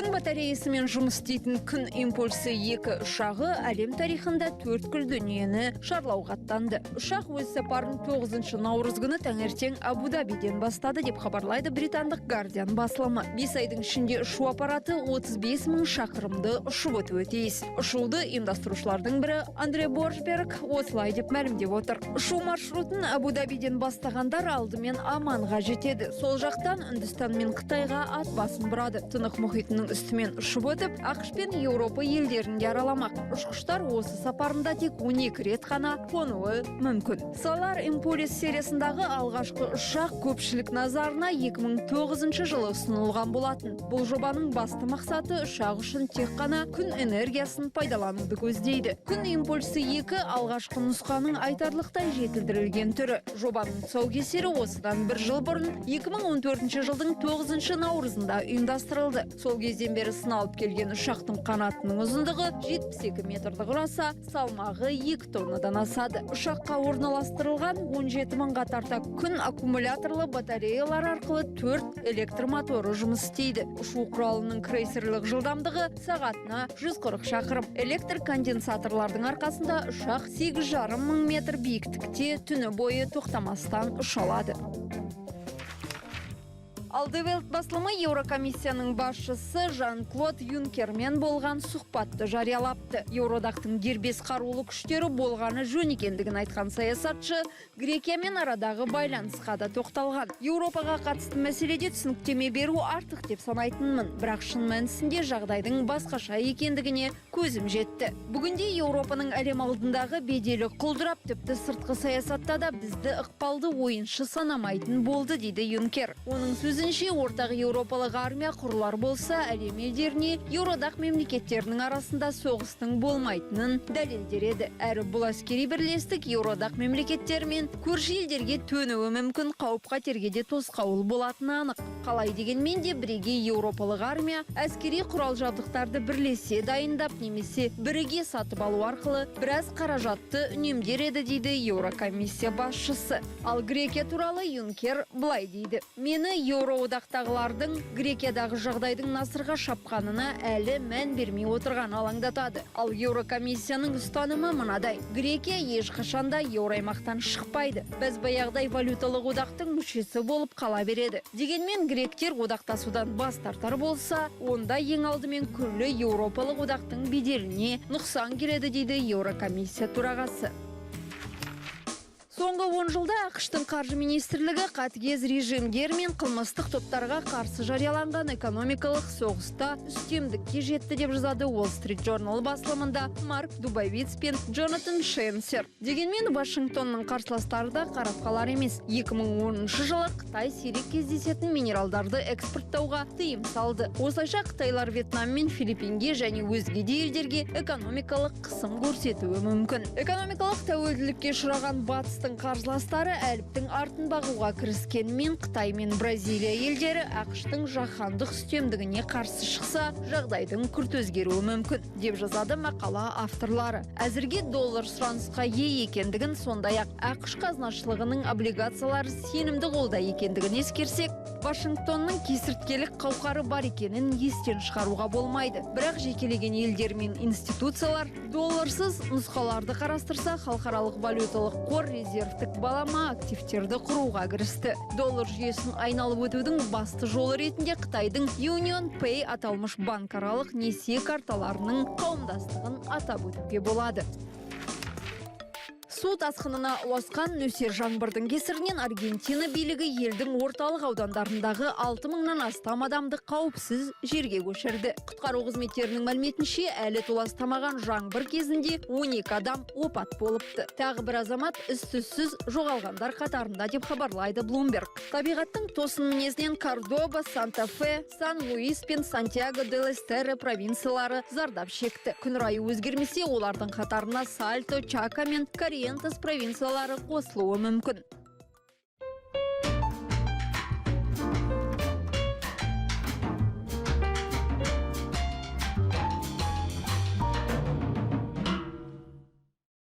Күн батареясымен жұмыс істейтін күн импульсы 2 ұшағы әлем тарихында 4 дүниені шарлауға аттанды. Ұшақ өз сапарын 9 наурыз күні таңертең Абу-Дабиден бастады деп хабарлайды британдық Guardian басылымы. 5 айдың ішінде ұшу аппараты 35 000 шақырымды ұшып өтуі тиіс. Ұшуды ұйымдастырушылардың бірі Андре Боршберг осылай деп мәлімдеп отыр. Ұшу маршрутын Абу-Дабиден бастағандар алдымен Аманға жетеді. Сол жақтан Үндістан мен Қытайға ат басын бұрады. Тынық мұхитының үстімен ұшып өтіп, ақш пен Еуропа елдерінде араламақ. Ұшқыштар осы сапарында тек 12 рет қана қонуы мүмкін. Solar Impulse сериясындағы алғашқы ұшақ көпшілік назарына 2009 жылы ұсынылған болатын. Бұл жобаның басты мақсаты ұшақ үшін тек қана күн энергиясын пайдалануды көздейді. Күн импульсы 2 алғашқы нұсқаның айтарлықтай жетілдірілген түрі. Жобаның тұсаукесері осыдан бір жыл бұрын 2014 жылдың 9 наурызында ұйымдастырылды. Сол кезден бері сыналып келген ұшақтың қанатының ұзындығы 72 метрді құраса, салмағы 2 тоннадан асады. Ұшаққа орналастырылған 17 мыңға тарта күн аккумуляторлы батареялар арқылы 4 электр моторы жұмыс істейді. Ұшу құралының крейсерлік жылдамдығы сағатына 140 шақырым. Электр конденсаторлардың арқасында ұшақ 8,5 мың метр биіктікте түні бойы тоқтамастан ұша алады. Ал Die Welt басылымы Еурокомиссияның басшысы Жан-Клод Юнкермен болған сұхбатты жариялапты. Еуроодақтың дербес қарулы күштері болғаны жөн екендігін айтқан саясатшы Грекиямен арадағы байланысқа да тоқталған. Еуропаға қатысты мәселеде түсініктеме беру артық деп санайтынмын, бірақ шын мәнісінде жағдайдың басқаша екендігіне көзім жетті. Бүгінде Еуропаның әлем алдындағы беделі құлдырап, тіпті сыртқы саясатта да бізді ықпалды ойыншы санамайтын болды, дейді Юнкер. Оның сөзінше, ортақ еуропалық армия құрылар болса, әлем елдеріне еуроодақ мемлекеттерінің арасында соғыстың болмайтынын дәлелдер еді. Әрі бұл әскери бірлестік еуроодақ мемлекеттермен көрші елдерге төнуі мүмкін қауіп-қатерге де тосқауыл болатыны анық. Қалай дегенмен де бірегей еуропалық армия әскери құрал жабдықтарды бірлесе дайындап немесе бірге сатып алу арқылы біраз қаражатты үнемдер еді, дейді Еурокомиссия басшысы. Ал Грекия туралы Юнкер былай дейді: мені еуроодақтағылардың Грекиядағы жағдайдың насырға шапқанына әлі мән бермей отырған алаңдатады. Ал Еурокомиссияның ұстанымы мынадай: Грекия ешқашанда еуроаймақтан шықпайды. Біз баяғыдай валюталық одақтың мүшесі болып қала береді. Дегенмен гректер одақтасудан бас тартар болса, онда ең алдымен күллі еуропалық одақтың беделіне нұқсан келеді, дейді Еурокомиссия төрағасы. Соңғы 10 жылда ақш-тың қаржы министрлігі қатыгез режимдер мен қылмыстық топтарға қарсы жарияланған экономикалық соғыста үстемдікке жетті деп жазады Wall Street Journal басылымында Марк Дубовиц пен Джонатан Шенсер. Дегенмен Вашингтонның қарсыластары да қарап қалар емес. 2010 жылы Қытай сирек кездесетін минералдарды экспорттауға тыйым салды. Осылайша Қытайлар Вьетнам мен Филиппинге және өзге де елдерге экономикалық қысым көрсетуі мүмкін. Экономикалық тәуелділікке ұшыраған батыстың қарсыластары әліптің артын бағуға кіріскенмен, Қытай мен Бразилия елдері ақш-тың жаһандық үстемдігіне қарсы шықса, жағдайдың күрт өзгеруі мүмкін, деп жазады мақала авторлары. Әзірге доллар сұранысқа ие екендігін, сондай-ақ ақш қазынашылығының облигациялары сенімді қолда екендігін ескерсек, Вашингтонның кесірткелік қауқары бар екенін естен шығаруға болмайды. Бірақ жекелеген елдер мен институциялар долларсыз нұсқаларды қарастырса, халықаралық валюталық қор резервтік балама активтерді құруға кірісті. Доллар жүйесін айналып өтудің басты жолы ретінде Қытайдың Union Pay аталмыш банкаралық несие карталарының қауымдастығын атап өтуге болады. Су тасқынына ұласқан нөсер жаңбырдың кесірінен Аргентина билігі елдің орталық аудандарындағы 6 мыңнан астам адамды қауіпсіз жерге көшірді. Құтқару қызметтерінің мәліметінше, әлі толастамаған жаңбыр кезінде 12 адам опат болыпты. Тағы бір азамат із-түзсіз жоғалғандар қатарында деп хабарлайды Bloomberg. Табиғаттың тосын мінезінен Кордоба, Санта-Фе, Сан-Луис пен Сантьяго-де-Лестере провинциялары зардап шекті. Күн райы өзгермесе, олардың қатарына Сальто, Чака мен Кориентес провинциялары қосылуы мүмкін.